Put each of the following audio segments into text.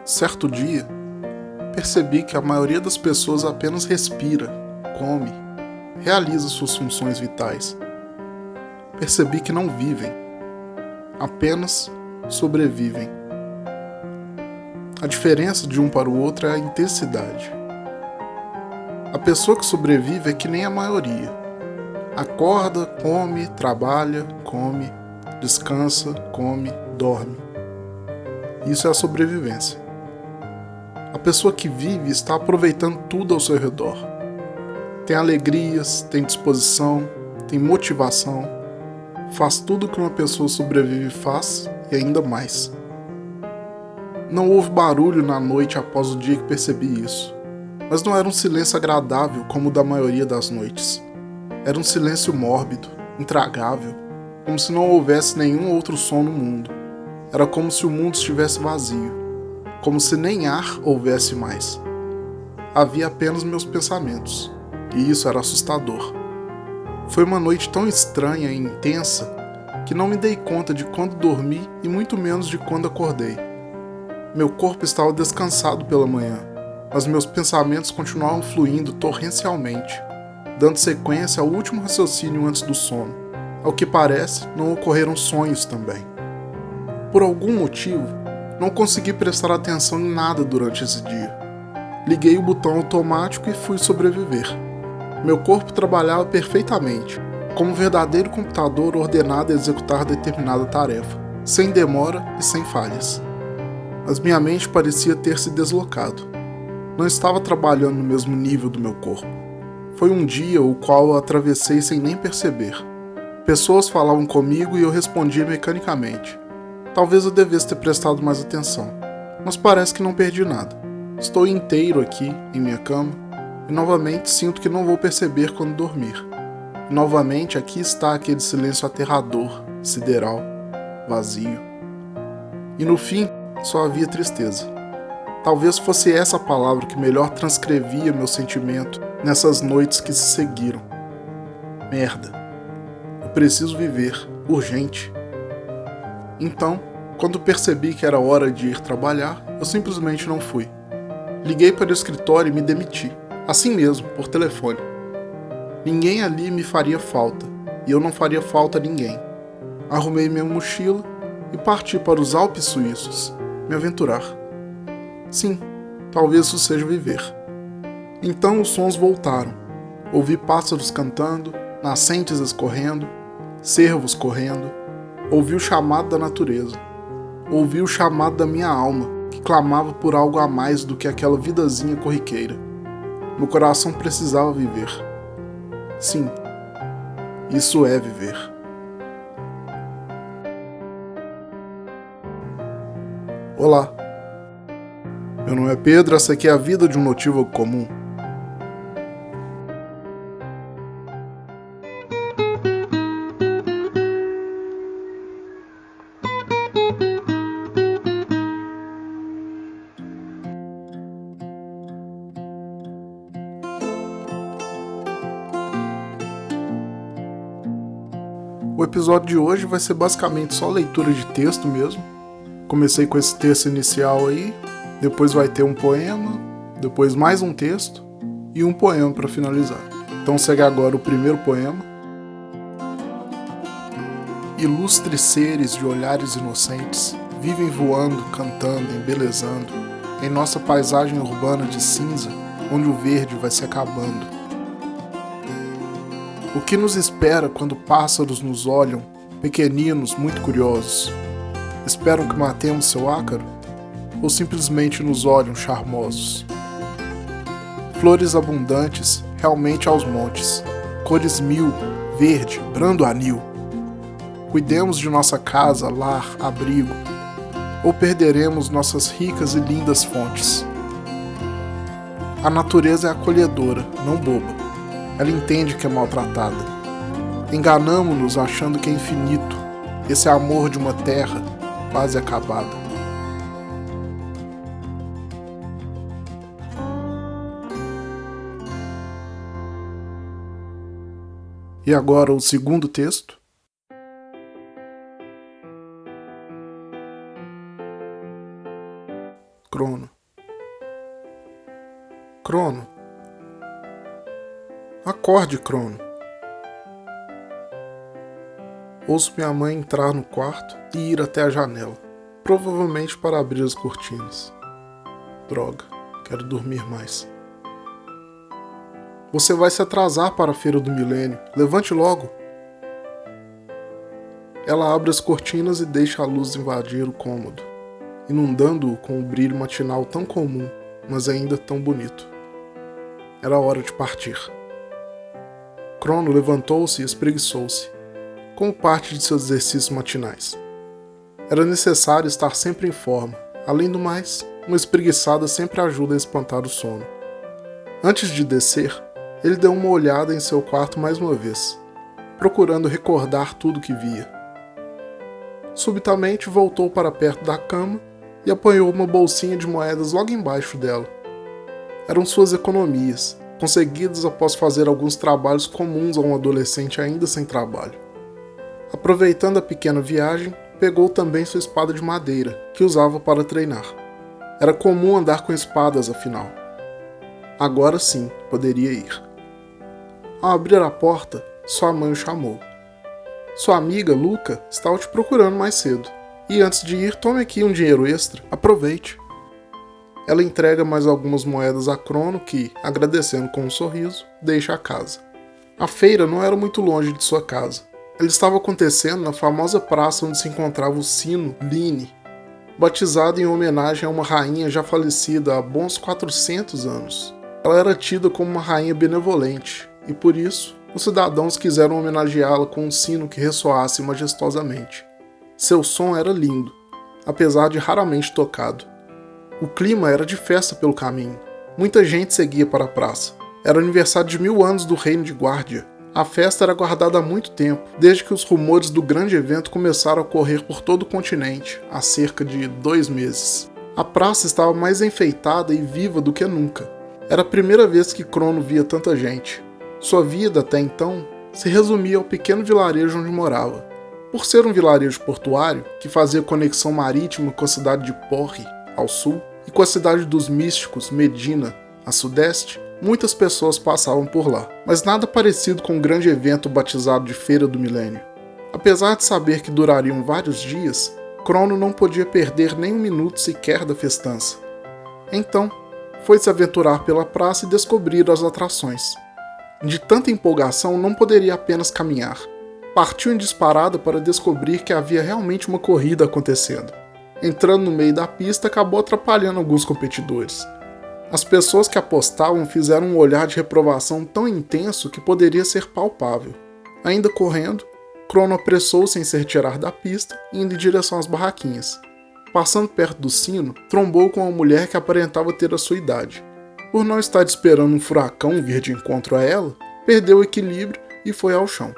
Certo dia, percebi que a maioria das pessoas apenas respira, come, realiza suas funções vitais. Percebi que não vivem, apenas sobrevivem. A diferença de um para o outro é a intensidade. A pessoa que sobrevive é que nem a maioria. Acorda, come, trabalha, come, descansa, come, dorme. Isso é a sobrevivência. A pessoa que vive está aproveitando tudo ao seu redor. Tem alegrias, tem disposição, tem motivação. Faz tudo que uma pessoa sobrevive faz e ainda mais. Não houve barulho na noite após o dia que percebi isso. Mas não era um silêncio agradável como o da maioria das noites. Era um silêncio mórbido, intragável, como se não houvesse nenhum outro som no mundo. Era como se o mundo estivesse vazio, como se nem ar houvesse mais. Havia apenas meus pensamentos, e isso era assustador. Foi uma noite tão estranha e intensa que não me dei conta de quando dormi e muito menos de quando acordei. Meu corpo estava descansado pela manhã, mas meus pensamentos continuavam fluindo torrencialmente, dando sequência ao último raciocínio antes do sono. Ao que parece, não ocorreram sonhos também. Por algum motivo, não consegui prestar atenção em nada durante esse dia. Liguei o botão automático e fui sobreviver. Meu corpo trabalhava perfeitamente, como um verdadeiro computador ordenado a executar determinada tarefa, sem demora e sem falhas. Mas minha mente parecia ter se deslocado. Não estava trabalhando no mesmo nível do meu corpo. Foi um dia o qual eu atravessei sem nem perceber. Pessoas falavam comigo e eu respondia mecanicamente. Talvez eu devesse ter prestado mais atenção, mas parece que não perdi nada. Estou inteiro aqui, em minha cama, e novamente sinto que não vou perceber quando dormir. E novamente aqui está aquele silêncio aterrador, sideral, vazio. E no fim, só havia tristeza. Talvez fosse essa a palavra que melhor transcrevia meu sentimento nessas noites que se seguiram. Merda. Eu preciso viver, urgente. Então, quando percebi que era hora de ir trabalhar, eu simplesmente não fui. Liguei para o escritório e me demiti, assim mesmo, por telefone. Ninguém ali me faria falta, e eu não faria falta a ninguém. Arrumei minha mochila e parti para os Alpes suíços, me aventurar. Sim, talvez isso seja viver. Então os sons voltaram. Ouvi pássaros cantando, nascentes escorrendo, cervos correndo. Ouvi o chamado da natureza. Ouvi o chamado da minha alma, que clamava por algo a mais do que aquela vidazinha corriqueira. Meu coração precisava viver. Sim, isso é viver. Olá. Meu nome é Pedro, essa aqui é a vida de um notívago comum. O episódio de hoje vai ser basicamente só leitura de texto mesmo. Comecei com esse texto inicial aí, depois vai ter um poema, depois mais um texto e um poema para finalizar. Então segue agora o primeiro poema. Ilustres seres de olhares inocentes vivem voando, cantando, embelezando em nossa paisagem urbana de cinza, onde o verde vai se acabando. O que nos espera quando pássaros nos olham, pequeninos, muito curiosos? Esperam que matemos seu ácaro? Ou simplesmente nos olham charmosos? Flores abundantes, realmente aos montes, cores mil, verde, brando anil. Cuidemos de nossa casa, lar, abrigo, ou perderemos nossas ricas e lindas fontes. A natureza é acolhedora, não boba. Ela entende que é maltratada. Enganamo-nos achando que é infinito, esse amor de uma terra quase acabada. E agora o segundo texto. Crono. Crono. Acorde, Crono. Ouço minha mãe entrar no quarto e ir até a janela, provavelmente para abrir as cortinas. Droga, quero dormir mais. Você vai se atrasar para a Feira do Milênio. Levante logo. Ela abre as cortinas e deixa a luz invadir o cômodo, inundando-o com o brilho matinal tão comum, mas ainda tão bonito. Era hora de partir. Crono levantou-se e espreguiçou-se, como parte de seus exercícios matinais. Era necessário estar sempre em forma. Além do mais, uma espreguiçada sempre ajuda a espantar o sono. Antes de descer, ele deu uma olhada em seu quarto mais uma vez, procurando recordar tudo o que via. Subitamente voltou para perto da cama e apanhou uma bolsinha de moedas logo embaixo dela. Eram suas economias, conseguidas após fazer alguns trabalhos comuns a um adolescente ainda sem trabalho. Aproveitando a pequena viagem, pegou também sua espada de madeira, que usava para treinar. Era comum andar com espadas, afinal. Agora sim, poderia ir. Ao abrir a porta, sua mãe o chamou. Sua amiga, Luca, estava te procurando mais cedo. E antes de ir, tome aqui um dinheiro extra. Aproveite. Ela entrega mais algumas moedas a Crono que, agradecendo com um sorriso, deixa a casa. A feira não era muito longe de sua casa. Ela estava acontecendo na famosa praça onde se encontrava o sino Line, batizado em homenagem a uma rainha já falecida há bons 400 anos. Ela era tida como uma rainha benevolente, e por isso, os cidadãos quiseram homenageá-la com um sino que ressoasse majestosamente. Seu som era lindo, apesar de raramente tocado. O clima era de festa pelo caminho. Muita gente seguia para a praça. Era o aniversário de 1000 anos do reino de Guardia. A festa era aguardada há muito tempo, desde que os rumores do grande evento começaram a correr por todo o continente, há cerca de 2 meses. A praça estava mais enfeitada e viva do que nunca. Era a primeira vez que Crono via tanta gente. Sua vida, até então, se resumia ao pequeno vilarejo onde morava. Por ser um vilarejo portuário, que fazia conexão marítima com a cidade de Porri, ao sul, e com a cidade dos místicos, Medina, a sudeste, muitas pessoas passavam por lá, mas nada parecido com o grande evento batizado de Feira do Milênio. Apesar de saber que durariam vários dias, Crono não podia perder nem um minuto sequer da festança. Então, foi se aventurar pela praça e descobrir as atrações. De tanta empolgação, não poderia apenas caminhar. Partiu em disparada para descobrir que havia realmente uma corrida acontecendo. Entrando no meio da pista, acabou atrapalhando alguns competidores. As pessoas que apostavam fizeram um olhar de reprovação tão intenso que poderia ser palpável. Ainda correndo, Crono apressou-se em se retirar da pista, indo em direção às barraquinhas. Passando perto do sino, trombou com uma mulher que aparentava ter a sua idade. Por não estar esperando um furacão vir de encontro a ela, perdeu o equilíbrio e foi ao chão.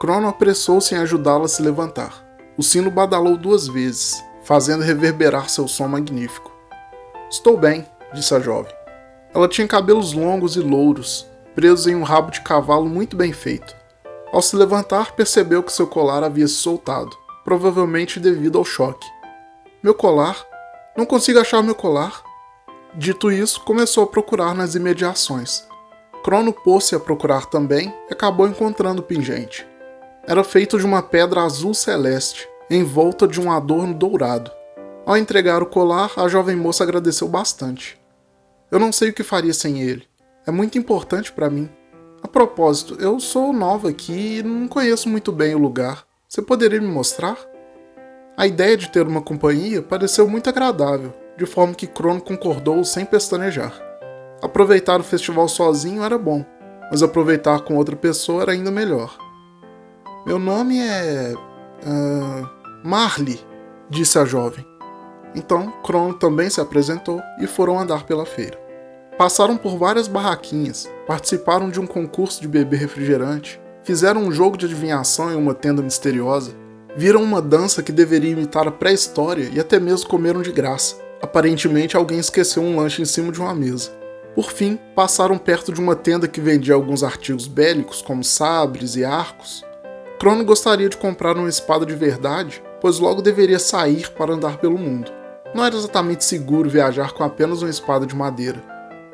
Crono apressou-se em ajudá-la a se levantar. O sino badalou 2 vezes, fazendo reverberar seu som magnífico. "Estou bem", disse a jovem. Ela tinha cabelos longos e louros, presos em um rabo de cavalo muito bem feito. Ao se levantar, percebeu que seu colar havia se soltado, provavelmente devido ao choque. "Meu colar? Não consigo achar meu colar." Dito isso, começou a procurar nas imediações. Crono pôs-se a procurar também e acabou encontrando o pingente. Era feito de uma pedra azul celeste, envolta de um adorno dourado. Ao entregar o colar, a jovem moça agradeceu bastante. "Eu não sei o que faria sem ele. É muito importante para mim. A propósito, eu sou nova aqui e não conheço muito bem o lugar. Você poderia me mostrar?" A ideia de ter uma companhia pareceu muito agradável, de forma que Crono concordou sem pestanejar. Aproveitar o festival sozinho era bom, mas aproveitar com outra pessoa era ainda melhor. "Meu nome é... Marley", disse a jovem. Então, Crono também se apresentou e foram andar pela feira. Passaram por várias barraquinhas, participaram de um concurso de beber refrigerante, fizeram um jogo de adivinhação em uma tenda misteriosa, viram uma dança que deveria imitar a pré-história e até mesmo comeram de graça. Aparentemente, alguém esqueceu um lanche em cima de uma mesa. Por fim, passaram perto de uma tenda que vendia alguns artigos bélicos, como sabres e arcos. Crono gostaria de comprar uma espada de verdade, pois logo deveria sair para andar pelo mundo. Não era exatamente seguro viajar com apenas uma espada de madeira.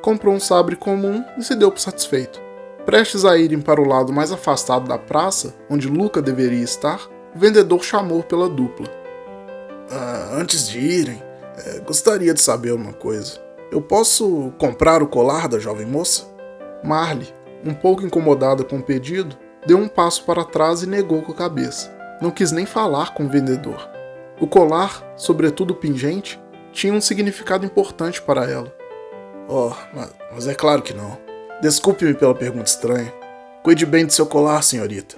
Comprou um sabre comum e se deu por satisfeito. Prestes a irem para o lado mais afastado da praça, onde Luca deveria estar, o vendedor chamou pela dupla. Antes de irem, gostaria de saber uma coisa. Eu posso comprar o colar da jovem moça? Marley, um pouco incomodada com o pedido, deu um passo para trás e negou com a cabeça. Não quis nem falar com o vendedor. O colar, sobretudo pingente, tinha um significado importante para ela. Mas é claro que não. Desculpe-me pela pergunta estranha. Cuide bem do seu colar, senhorita.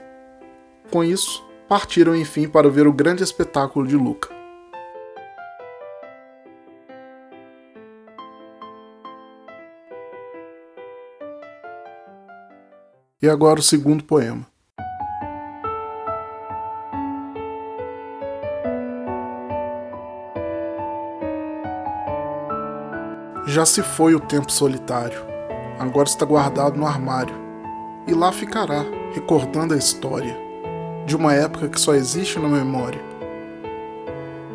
Com isso, partiram enfim para ver o grande espetáculo de Luca. E agora o segundo poema. Já se foi o tempo solitário, agora está guardado no armário, e lá ficará, recordando a história, de uma época que só existe na memória.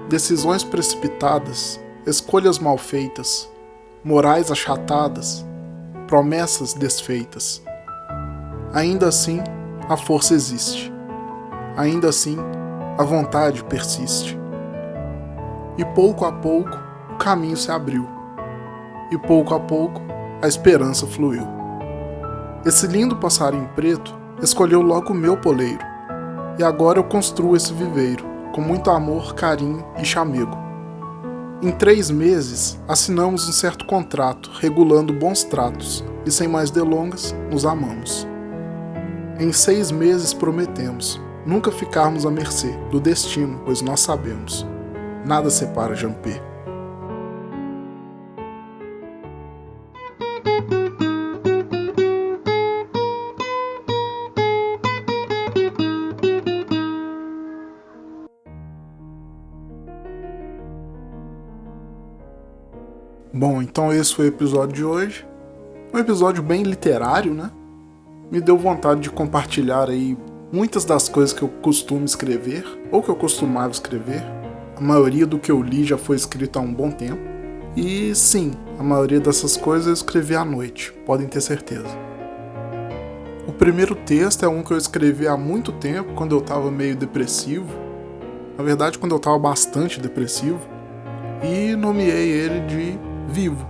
Decisões precipitadas, escolhas mal feitas, morais achatadas, promessas desfeitas. Ainda assim, a força existe. Ainda assim, a vontade persiste. E pouco a pouco, o caminho se abriu. E pouco a pouco, a esperança fluiu. Esse lindo passarinho preto escolheu logo o meu poleiro. E agora eu construo esse viveiro, com muito amor, carinho e chamego. Em 3 meses, assinamos um certo contrato, regulando bons tratos, e sem mais delongas, nos amamos. Em 6 meses prometemos, nunca ficarmos à mercê do destino, pois nós sabemos, nada separa Jampé. Bom, então esse foi o episódio de hoje. Um episódio bem literário, né? Me deu vontade de compartilhar aí muitas das coisas que eu costumo escrever, ou que eu costumava escrever. A maioria do que eu li já foi escrito há um bom tempo. E sim, a maioria dessas coisas eu escrevi à noite, podem ter certeza. O primeiro texto é um que eu escrevi há muito tempo, quando eu estava meio depressivo. Na verdade, quando eu estava bastante depressivo. E nomeei ele de Vivo,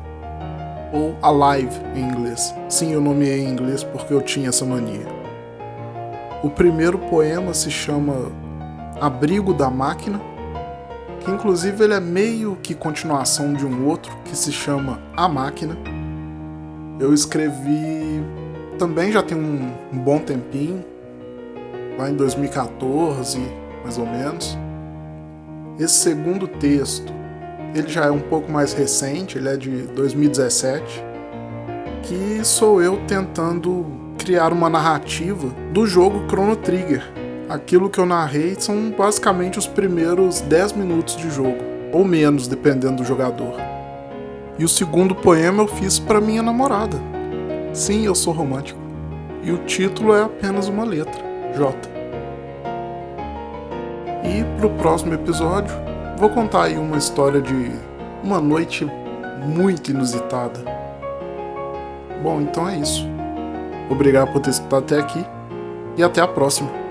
ou Alive em inglês. Sim, eu nomeei em inglês porque eu tinha essa mania. O primeiro poema se chama Abrigo da Máquina, que inclusive ele é meio que continuação de um outro que se chama A Máquina. Eu escrevi também já tem um bom tempinho, lá em 2014, mais ou menos. Esse segundo texto ele já é um pouco mais recente, ele é de 2017, que sou eu tentando criar uma narrativa do jogo Chrono Trigger. Aquilo que eu narrei são basicamente os primeiros 10 minutos de jogo, ou menos, dependendo do jogador. E o segundo poema eu fiz para minha namorada. Sim, eu sou romântico. E o título é apenas uma letra, J. E pro próximo episódio, vou contar aí uma história de uma noite muito inusitada. Bom, então é isso. Obrigado por ter escutado até aqui e até a próxima.